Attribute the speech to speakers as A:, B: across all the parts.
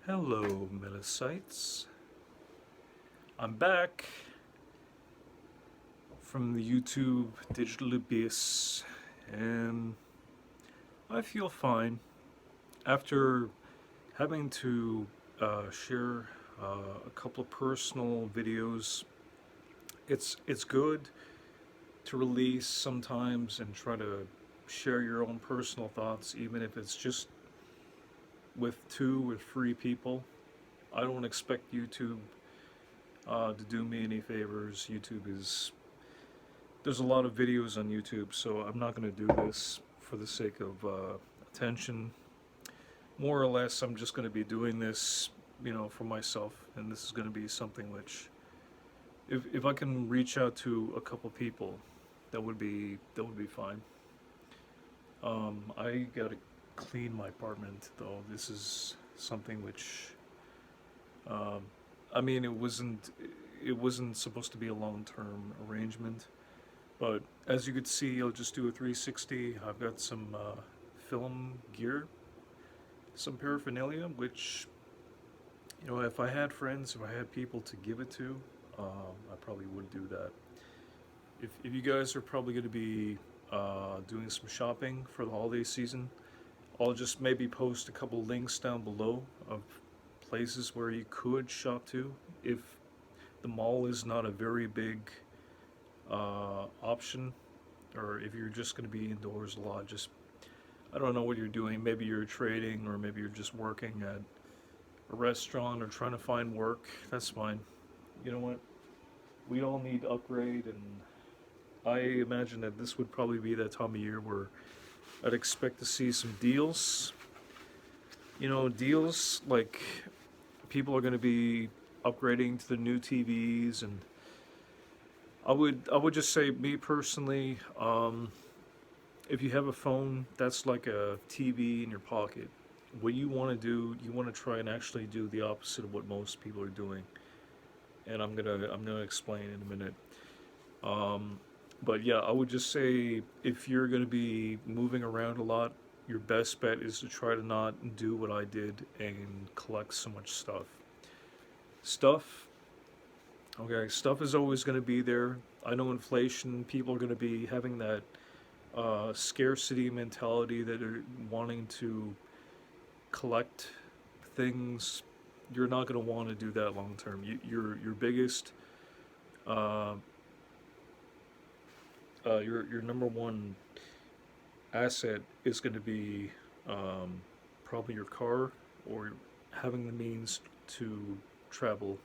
A: Hello, Melicites. I'm back from the YouTube digital abyss, and I feel fine after having to share a couple of personal videos. It's good to release sometimes and try to share your own personal thoughts, even if it's just with two or three people. I don't expect YouTube to do me any favors. There's a lot of videos on YouTube, so I'm not going to do this for the sake of attention. More or less, I'm just going to be doing this, for myself, and this is going to be something which, if I can reach out to a couple people, that would be fine. I got to clean my apartment though. This is something which, um, I mean, it wasn't supposed to be a long-term arrangement. But as you could see, I'll just do a 360. I've got some film gear, some paraphernalia, which, if I had friends, if I had people to give it to, I probably would do that. If you guys are probably going to be doing some shopping for the holiday season, I'll just maybe post a couple links down below of places where you could shop to if the mall is not a very big option, or if you're just going to be indoors a lot. Just, I don't know what you're doing. Maybe you're trading, or maybe you're just working at a restaurant or trying to find work. That's fine. You know what? We all need to upgrade, and I imagine that this would probably be that time of year where I'd expect to see some deals. Deals like people are going to be upgrading to the new TVs, and I would just say, me personally, if you have a phone that's like a TV in your pocket, what you want to do, you want to try and actually do the opposite of what most people are doing. And I'm gonna explain in a minute. Um, but yeah, I would just say, if you're gonna be moving around a lot, your best bet is to try to not do what I did and collect so much stuff. Stuff, okay, stuff is always gonna be there. I know inflation, people are gonna be having that scarcity mentality, that are wanting to collect things. You're not going to want to do that long term. Your biggest, uh, your number one asset is going to be, um, probably your car, or having the means to travel.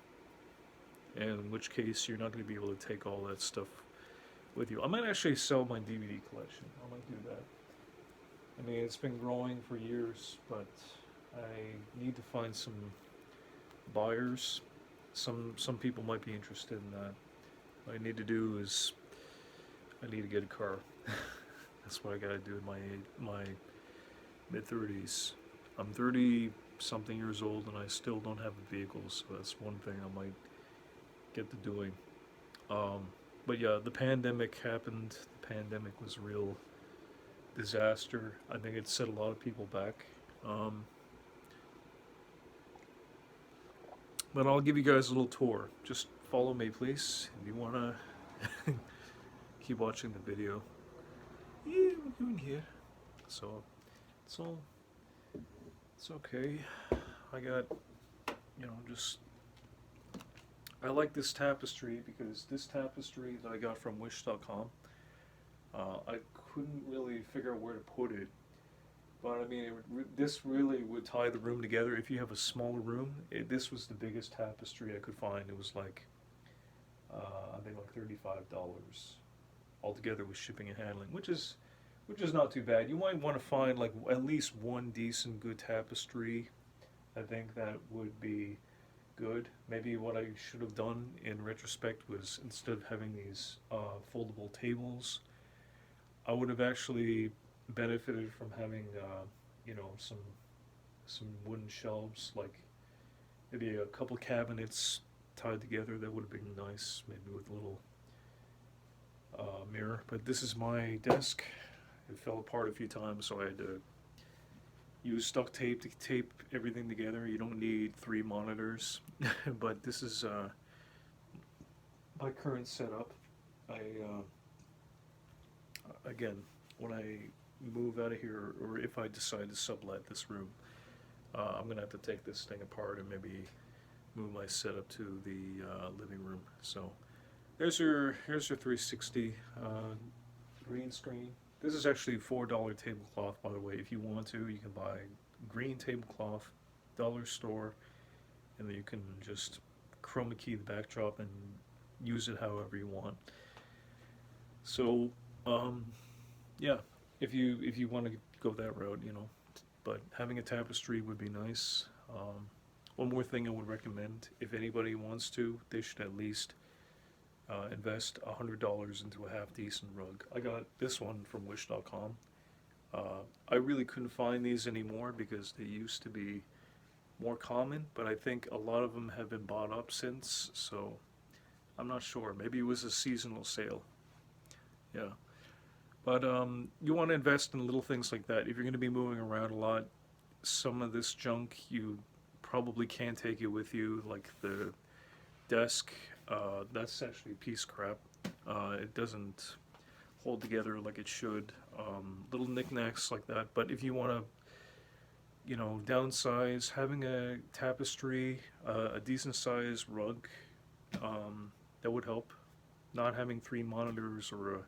A: And in which case, you're not going to be able to take all that stuff with you. I might actually sell my DVD collection. I might do that. I mean, it's been growing for years, but I need to find some buyers. Some people might be interested in that. What I need to do is, I need to get a car. That's what I gotta do in my mid 30s. I'm 30 something years old, and I still don't have a vehicle, so that's one thing I might get to doing. Um, but yeah, the pandemic happened. The pandemic was a real disaster. I think it set a lot of people back. Um, but I'll give you guys a little tour. Just follow me, please, if you wanna keep watching the video. Yeah, we're doing here. So it's all it's okay. I got, just, I like this tapestry because this tapestry that I got from Wish.com. I couldn't really figure out where to put it, but I mean, this really would tie the room together. If you have a smaller room, this was the biggest tapestry I could find. It was like, I think like $35 altogether with shipping and handling, which is not too bad. You might want to find like at least one decent good tapestry. I think that would be good. Maybe what I should have done in retrospect was, instead of having these foldable tables, I would have actually benefited from having, some wooden shelves, like maybe a couple cabinets tied together. That would have been nice, maybe with a little mirror. But this is my desk. It fell apart a few times, so I had to use duct tape to tape everything together. You don't need 3 monitors. But this is my current setup. I again, when I move out of here, or if I decide to sublet this room, I'm gonna have to take this thing apart and maybe move my setup to the living room. So here's your 360 green screen. This is actually $4 tablecloth, by the way. If you want to, you can buy green tablecloth, dollar store, and then you can just chroma key the backdrop and use it however you want. So, yeah, if you want to go that route, you know, but having a tapestry would be nice. One more thing I would recommend, if anybody wants to, they should at least invest $100 into a half decent rug. I got this one from Wish.com. I really couldn't find these anymore because they used to be more common, but I think a lot of them have been bought up since, so I'm not sure. Maybe it was a seasonal sale. Yeah. But you want to invest in little things like that. If you're going to be moving around a lot, some of this junk you probably can't take it with you, like the desk. That's actually a piece of crap. It doesn't hold together like it should. Little knickknacks like that. But if you want to, you know, downsize, having a tapestry, a decent sized rug, that would help. Not having 3 monitors or a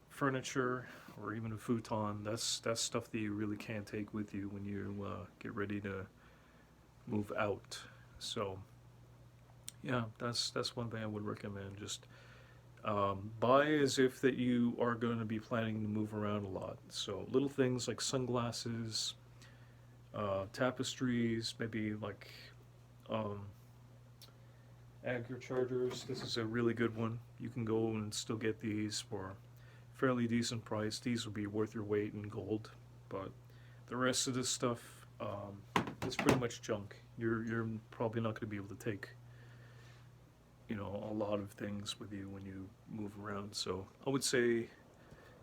A: furniture or even a futon, that's stuff that you really can't take with you when you get ready to move out. So yeah, that's one thing I would recommend. Just buy as if that you are going to be planning to move around a lot. So little things like sunglasses, tapestries, maybe like Anchor chargers. This is a really good one. You can go and still get these for fairly decent price. These will be worth your weight in gold, but the rest of this stuff, it's pretty much junk. You're probably not going to be able to take, you know, a lot of things with you when you move around. So I would say,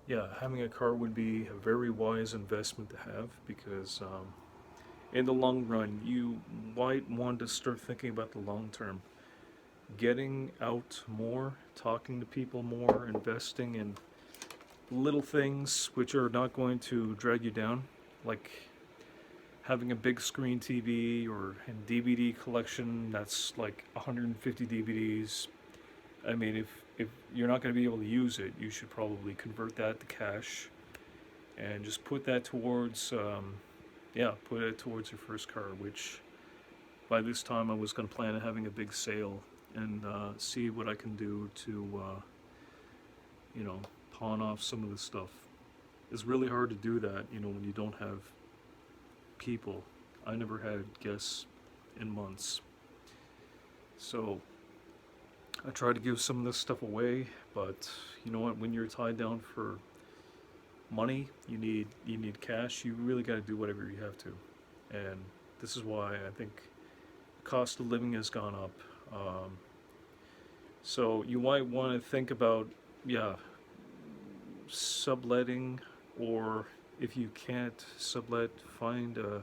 A: yeah, having a car would be a very wise investment to have because in the long run, you might want to start thinking about the long term. Getting out more, talking to people more, investing in little things which are not going to drag you down, like having a big screen TV or a DVD collection that's like 150 DVDs. I mean, if you're not going to be able to use it, you should probably convert that to cash and just put that towards, put it towards your first car, which by this time I was going to plan on having a big sale and see what I can do to, you know, pawn off some of the stuff. It's really hard to do that, you know, when you don't have people. I never had guests in months. So I try to give some of this stuff away, but you know what, when you're tied down for money, you need cash, you really got to do whatever you have to. And this is why I think the cost of living has gone up. So you might want to think about, yeah, subletting, or if you can't sublet, find a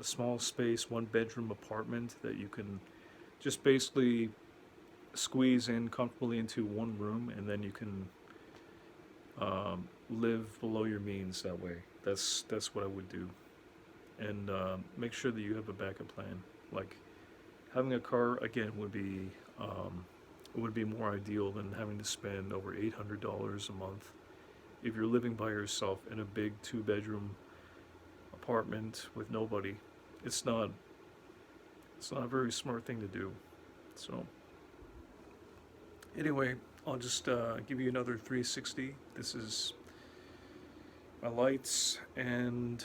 A: small space, 1 bedroom apartment that you can just basically squeeze in comfortably into one room, and then you can live below your means that way. That's what I would do, and make sure that you have a backup plan. Like having a car again would be more ideal than having to spend over $800 a month if you're living by yourself in a big 2 bedroom apartment with nobody. It's not a very smart thing to do. So anyway, I'll just give you another 360. This is my lights and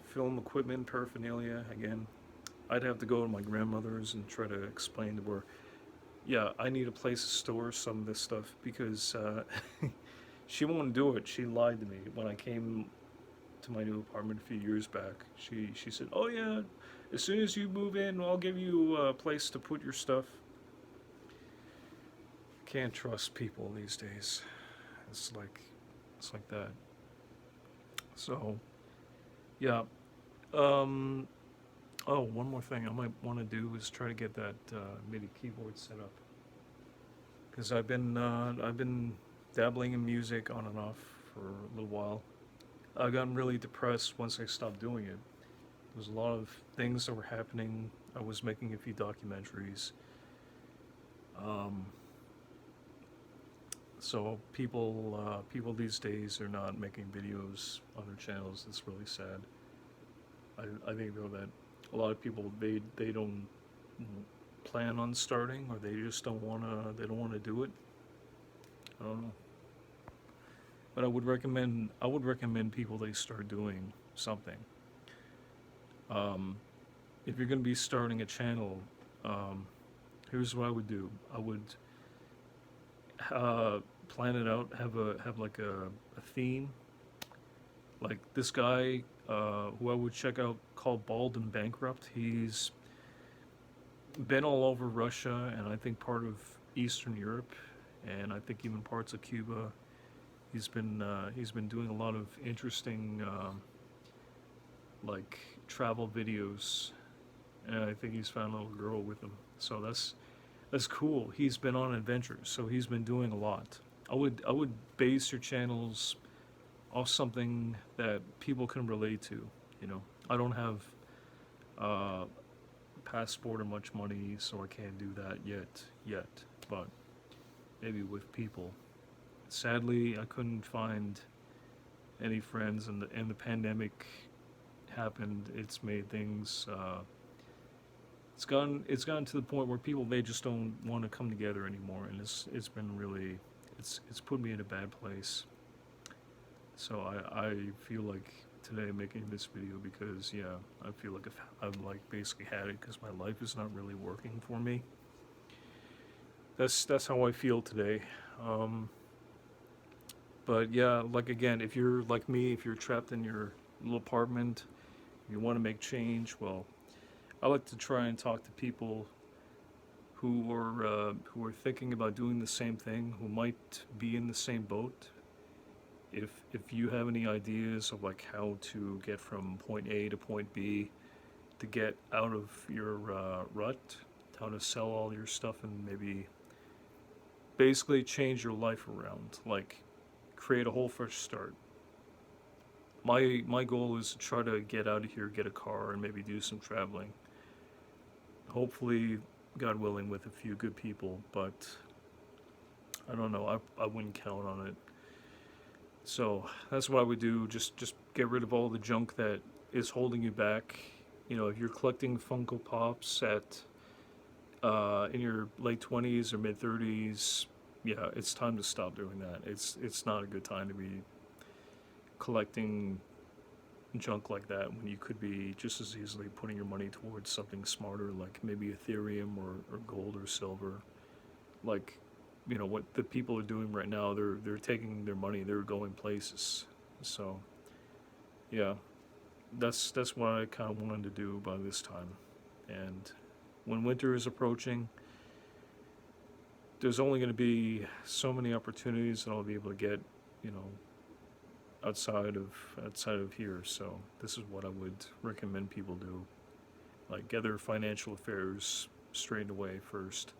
A: film equipment paraphernalia. Again, I'd have to go to my grandmother's and try to explain to her, yeah, I need a place to store some of this stuff because she won't do it. She lied to me when I came to my new apartment a few years back. She said, "Oh yeah, as soon as you move in, I'll give you a place to put your stuff." Can't trust people these days. It's like that. So, yeah, Um, oh, one more thing I might want to do is try to get that MIDI keyboard set up, because I've been dabbling in music on and off for a little while. I got really depressed once I stopped doing it. There was a lot of things that were happening. I was making a few documentaries. Um, so people these days are not making videos on their channels. It's really sad. I think though that a lot of people they don't plan on starting, or they just don't wanna do it. I don't know. But I would recommend people they start doing something. Um, if you're gonna be starting a channel, um, here's what I would do. I would plan it out. Have like a theme. Like this guy who I would check out called Bald and Bankrupt. He's been all over Russia and I think part of Eastern Europe, and I think even parts of Cuba. He's been doing a lot of interesting like travel videos, and I think he's found a little girl with him. So that's cool. He's been on adventures, so he's been doing a lot. I would base your channels off something that people can relate to. You know, I don't have a passport or much money, so I can't do that yet. But maybe with people. Sadly, I couldn't find any friends, and the pandemic happened. It's made things. It's gotten to the point where people they just don't want to come together anymore, and it's been really it's put me in a bad place. So I feel like today making this video because yeah, I feel like I've like basically had it because my life is not really working for me. That's how I feel today. Um, but yeah, like again, if you're like me, if you're trapped in your little apartment, you want to make change, well, I like to try and talk to people who are thinking about doing the same thing, who might be in the same boat. If you have any ideas of like how to get from point A to point B, to get out of your rut, how to sell all your stuff and maybe basically change your life around, like create a whole fresh start. My goal is to try to get out of here, get a car, and maybe do some traveling. Hopefully, God willing, with a few good people, but I don't know. I wouldn't count on it. So that's what I would do. Just get rid of all the junk that is holding you back. You know, if you're collecting Funko Pops at in your late 20s or mid 30s, yeah, it's time to stop doing that. It's not a good time to be collecting junk like that when you could be just as easily putting your money towards something smarter, like maybe Ethereum or gold or silver. Like, you know what the people are doing right now, they're taking their money, they're going places. So yeah, that's what I kind of wanted to do by this time. And when winter is approaching, there's only going to be so many opportunities that I'll be able to get, you know, outside of here. So this is what I would recommend people do. Like get their financial affairs straightened away first,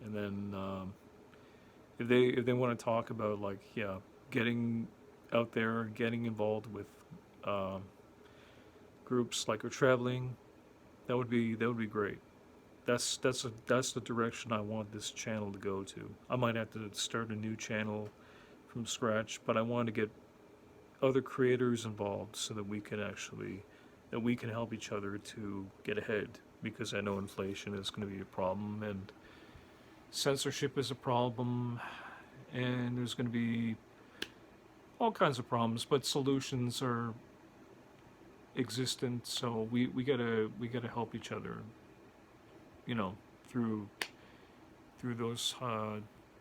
A: and then if they want to talk about like yeah, getting out there, getting involved with um, groups like or traveling, that would be great. That's the direction I want this channel to go to. I might have to start a new channel from scratch, but I want to get other creators involved so that we can help each other to get ahead, because I know inflation is going to be a problem and censorship is a problem and there's going to be all kinds of problems, but solutions are existent, so we gotta help each other, you know, through those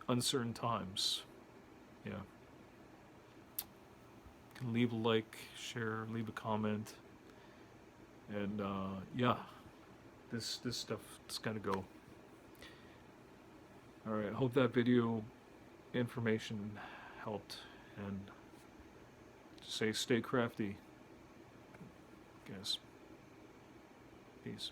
A: uncertain times. Yeah. You can leave a like, share, leave a comment, and yeah, this stuff it's gotta go. All right. I hope that video information helped, and say stay crafty, guys. Peace.